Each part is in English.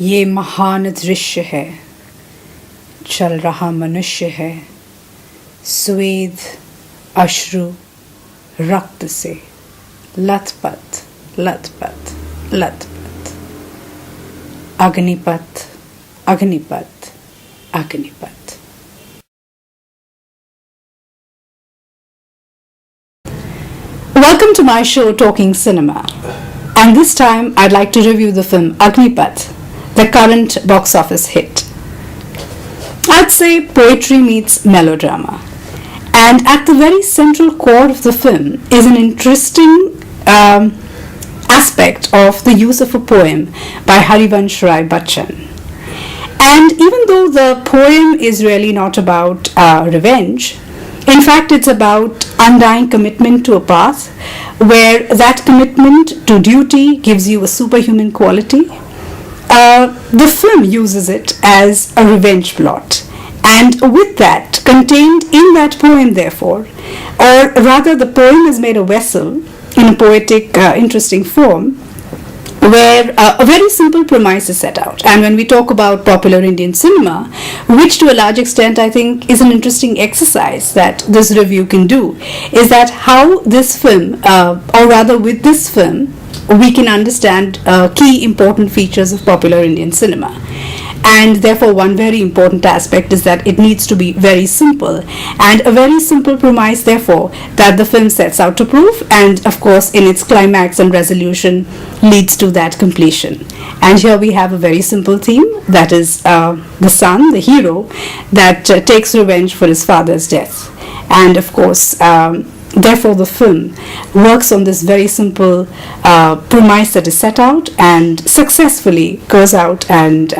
ये महान दृश्य है, चल रहा मनुष्य है, स्वेद अश्रु रक्त से लथपथ लथपथ लथपथ। Agnipath Agnipath Agnipath. Welcome to my show Talking Cinema, and this time I'd like to review the film Agneepath, the current box office hit. I'd say poetry meets melodrama, and at the very central core of the film is an interesting aspect of the use of a poem by Harivansh Rai Bachchan. And even though the poem is really not about revenge, in fact it's about undying commitment to a path where that commitment to duty gives you a superhuman quality. The film uses it as a revenge plot, and with that, contained in that poem therefore, or rather the poem is made a vessel in a poetic interesting form where a very simple premise is set out. And when we talk about popular Indian cinema, which to a large extent I think is an interesting exercise that this review can do, is that how this film, or rather with this film, we can understand key important features of popular Indian cinema. And therefore one very important aspect is that it needs to be very simple, and a very simple premise therefore that the film sets out to prove, and of course in its climax and resolution leads to that completion. And here we have a very simple theme, that is the son, the hero, that takes revenge for his father's death. And of course therefore the film works on this very simple premise that is set out and successfully goes out and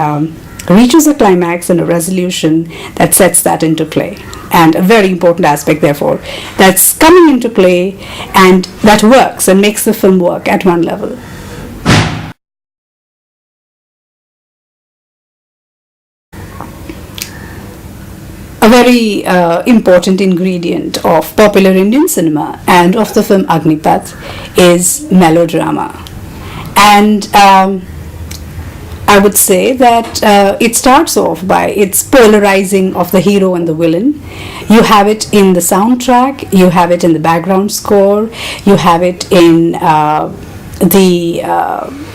reaches a climax and a resolution that sets that into play. And a very important aspect therefore that's coming into play and that works and makes the film work at one level. A very important ingredient of popular Indian cinema and of the film Agneepath is melodrama. And I would say that it starts off by its polarizing of the hero and the villain. You have it in the soundtrack, you have it in the background score, you have it in the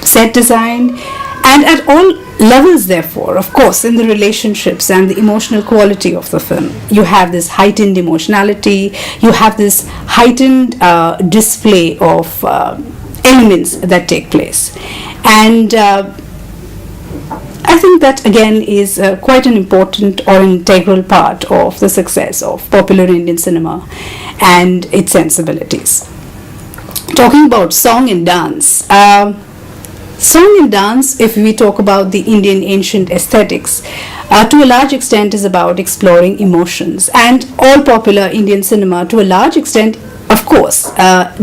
set design, and at all levels therefore, of course, in the relationships and the emotional quality of the film. You have this heightened emotionality, you have this heightened display of elements that take place. And I think that again is quite an important or integral part of the success of popular Indian cinema and its sensibilities. Talking about song and dance, song and dance, if we talk about the Indian ancient aesthetics, to a large extent is about exploring emotions, and all popular Indian cinema to a large extent of course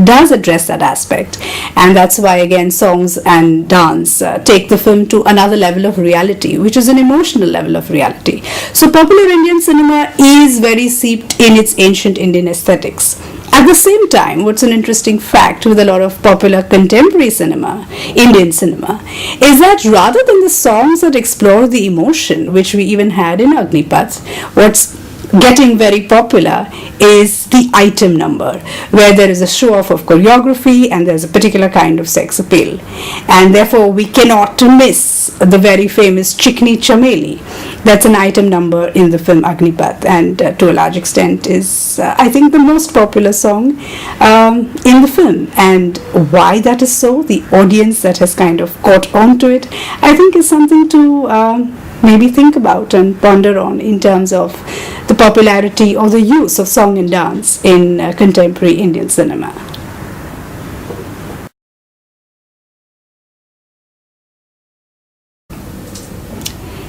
does address that aspect, and that's why again songs and dance take the film to another level of reality, which is an emotional level of reality. So popular Indian cinema is very steeped in its ancient Indian aesthetics. At the same time, what's an interesting fact with a lot of popular contemporary cinema, Indian cinema, is that rather than the songs that explore the emotion, which we even had in Agneepath, what's getting very popular is the item number, where there is a show off of choreography and there's a particular kind of sex appeal. And therefore we cannot miss the very famous Chikni Chameli. That's an item number in the film Agneepath, and to a large extent is I think the most popular song in the film. And why that is so, the audience that has kind of caught on to it, I think is something to maybe think about and ponder on in terms of the popularity or the use of song and dance in contemporary Indian cinema.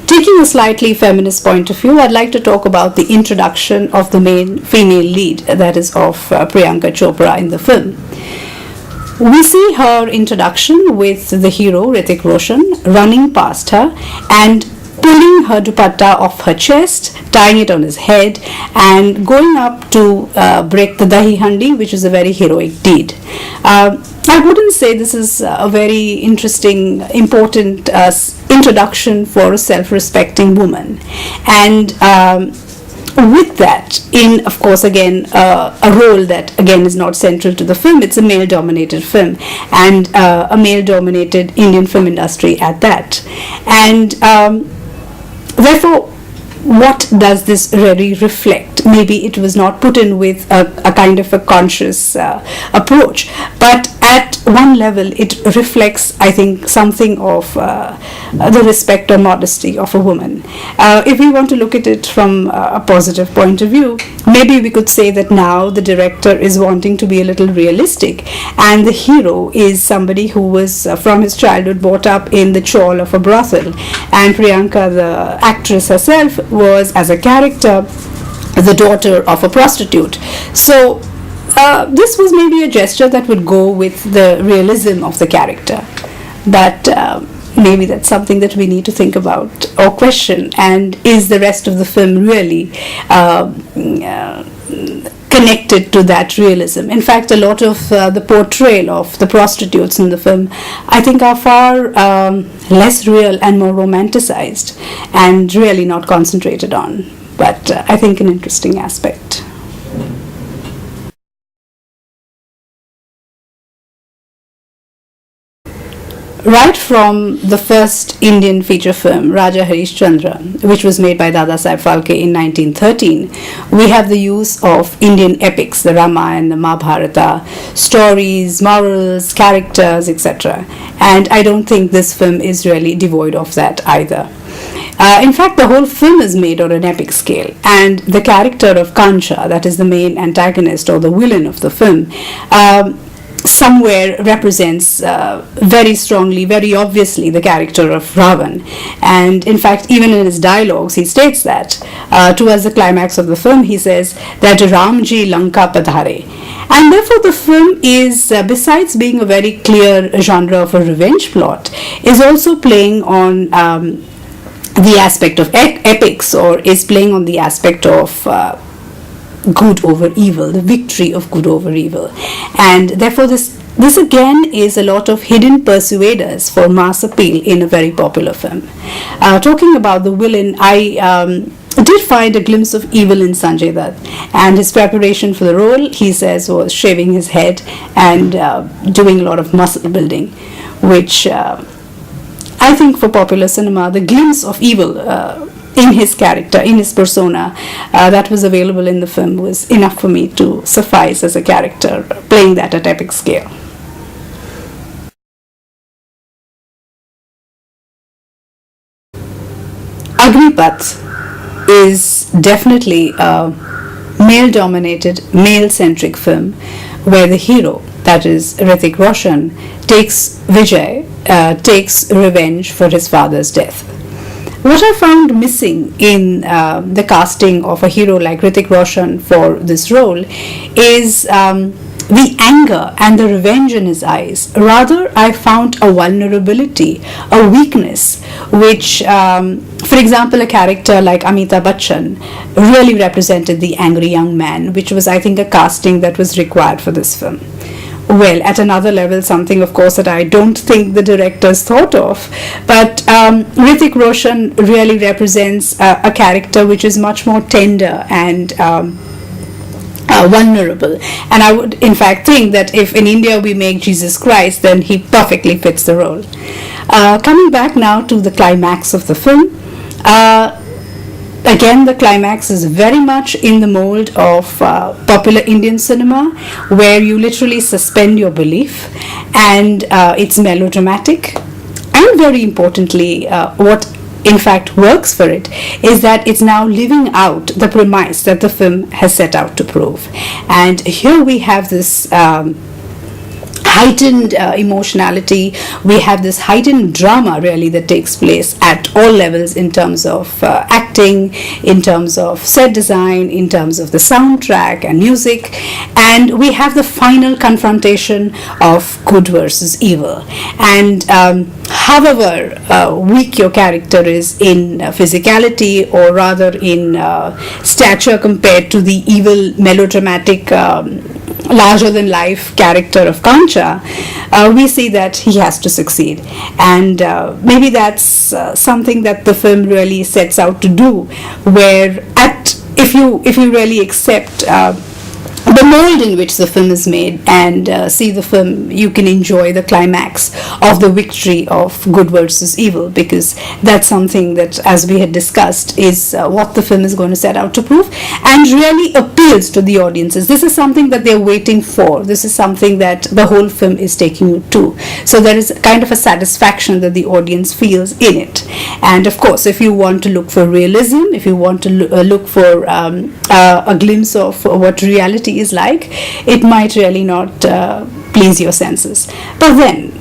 Taking a slightly feminist point of view, I'd like to talk about the introduction of the main female lead, that is of Priyanka Chopra in the film. We see her introduction with the hero Hrithik Roshan running past her and pulling her dupatta off her chest, tying it on his head, and going up to break the dahi handi, which is a very heroic deed. I wouldn't say this is a very interesting, important introduction for a self-respecting woman. And with that, in, of course, again, a role that, again, is not central to the film. It's a male-dominated film, and a male-dominated Indian film industry at that. And therefore, what does this really reflect? Maybe it was not put in with a kind of a conscious approach, but at one level it reflects, I think, something of the respect or modesty of a woman. If we want to look at it from a positive point of view, maybe we could say that now the director is wanting to be a little realistic, and the hero is somebody who was from his childhood brought up in the chawl of a brothel, and Priyanka, the actress herself, was, as a character, the daughter of a prostitute. So this was maybe a gesture that would go with the realism of the character, but maybe that's something that we need to think about or question. And is the rest of the film really connected to that realism? In fact, a lot of the portrayal of the prostitutes in the film, I think, are far less real and more romanticized, and really not concentrated on. But I think an interesting aspect. Right from the first Indian feature film, Raja Harishchandra, which was made by Dada Saheb Phalke in 1913, we have the use of Indian epics, the Ramayana, the Mahabharata, stories, morals, characters, etc. And I don't think this film is really devoid of that either. In fact, the whole film is made on an epic scale, and the character of Kancha, that is the main antagonist or the villain of the film, somewhere represents very strongly, very obviously, the character of Ravan. And in fact, even in his dialogues, he states that towards the climax of the film, he says that Ramji Lanka Padhare. And therefore, the film is, besides being a very clear genre of a revenge plot, is also playing on the aspect of epics, or is playing on the aspect of good over evil, the victory of good over evil. And therefore this again is a lot of hidden persuaders for mass appeal in a very popular film. Talking about the villain, I did find a glimpse of evil in Sanjay Dutt, and his preparation for the role, he says, was shaving his head and doing a lot of muscle building, which I think for popular cinema, the glimpse of evil in his character, in his persona, that was available in the film was enough for me to suffice as a character playing that at epic scale. Agneepath is definitely a male-dominated, male-centric film where the hero, that is Hrithik Roshan, takes revenge for his father's death. What I found missing in the casting of a hero like Hrithik Roshan for this role is the anger and the revenge in his eyes. Rather, I found a vulnerability, a weakness, which, for example, a character like Amitabh Bachchan really represented the angry young man, which was, I think, a casting that was required for this film. Well, at another level, something, of course, that I don't think the directors thought of, but Hrithik Roshan really represents a character which is much more tender and vulnerable. And I would, in fact, think that if in India we make Jesus Christ, then he perfectly fits the role. Coming back now to the climax of the film, again, the climax is very much in the mold of popular Indian cinema, where you literally suspend your belief, and it's melodramatic. And very importantly, what in fact works for it is that it's now living out the premise that the film has set out to prove. And here we have this heightened emotionality, we have this heightened drama really that takes place at all levels, in terms of acting, in terms of set design, in terms of the soundtrack and music, and we have the final confrontation of good versus evil. And however weak your character is in physicality, or rather in stature compared to the evil melodramatic larger than life character of Kancha, we see that he has to succeed. And maybe that's something that the film really sets out to do, where if you really accept the mold in which the film is made and see the film, you can enjoy the climax of the victory of good versus evil, because that's something that, as we had discussed, is what the film is going to set out to prove, and really appeals to the audiences. This is something that they're waiting for. This is something that the whole film is taking you to. So there is kind of a satisfaction that the audience feels in it. And of course, if you want to look for realism, if you want to look for a glimpse of what reality is like, it might really not please your senses. But then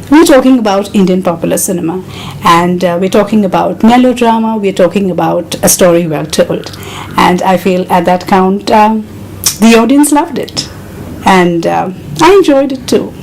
we're talking about Indian popular cinema, and we're talking about melodrama, we're talking about a story well told, and I feel at that count the audience loved it, and I enjoyed it too.